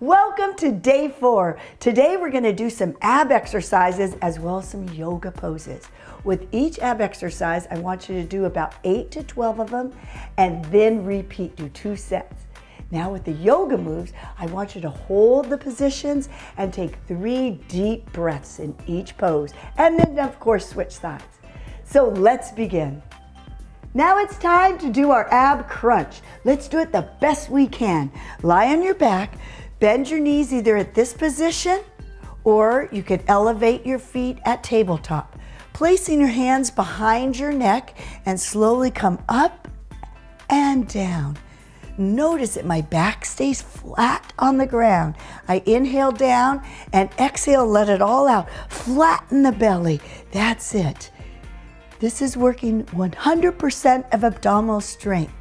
Welcome to day 4. Today we're going to do some ab exercises as well as some yoga poses. With each ab exercise, I want you to do about 8 to 12 of them and then repeat, do 2 sets. Now with the yoga moves, I want you to hold the positions and take 3 deep breaths in each pose. And then of course switch sides. So let's begin. Now it's time to do our ab crunch. Let's do it the best we can. Lie on your back, bend your knees either at this position or you could elevate your feet at tabletop. Placing your hands behind your neck and slowly come up and down. Notice that my back stays flat on the ground. I inhale down and exhale, let it all out. Flatten the belly. That's it. This is working 100% of abdominal strength.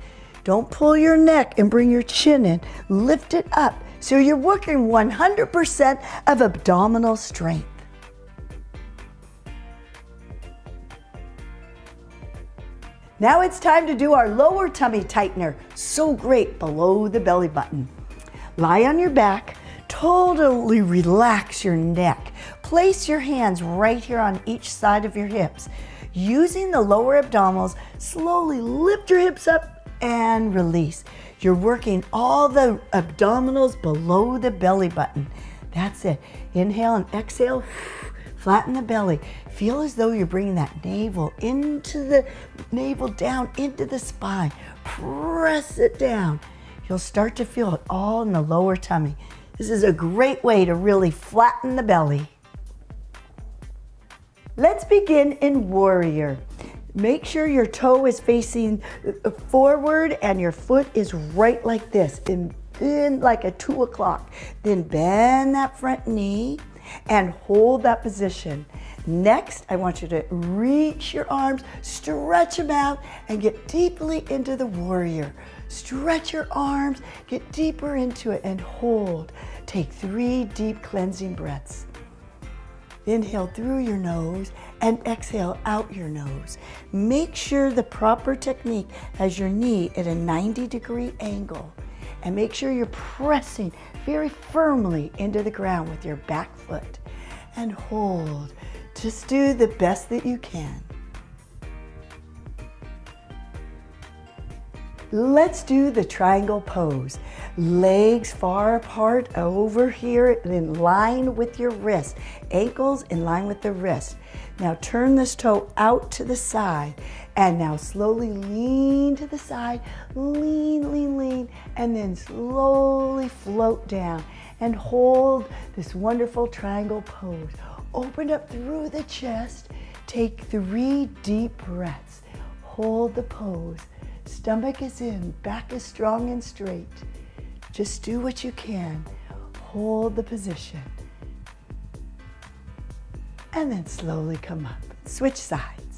Don't pull your neck and bring your chin in. Lift it up. So you're working 100% of abdominal strength. Now it's time to do our lower tummy tightener. So great below the belly button. Lie on your back. Totally relax your neck. Place your hands right here on each side of your hips. Using the lower abdominals, slowly lift your hips up and release. You're working all the abdominals below the belly button. That's it. Inhale and exhale. Flatten the belly. Feel as though you're bringing that navel into the navel down into the spine. Press it down. You'll start to feel it all in the lower tummy. This is a great way to really flatten the belly. Let's begin in warrior. Make sure your toe is facing forward and your foot is right like this, in like a 2 o'clock. Then bend that front knee and hold that position. Next, I want you to reach your arms, stretch them out, and get deeply into the warrior. Stretch your arms, get deeper into it, and hold. Take 3 deep cleansing breaths. Inhale through your nose and exhale out your nose. Make sure the proper technique has your knee at a 90-degree angle. And make sure you're pressing very firmly into the ground with your back foot. And hold. Just do the best that you can. Let's do the triangle pose. Legs far apart over here in line with your wrist. Ankles in line with the wrist. Now turn this toe out to the side and now slowly lean to the side. Lean, lean, lean, and then slowly float down and hold this wonderful triangle pose. Open up through the chest. Take 3 deep breaths. Hold the pose. Stomach is in, back is strong and straight. Just do what you can. Hold the position. And then slowly come up. Switch sides.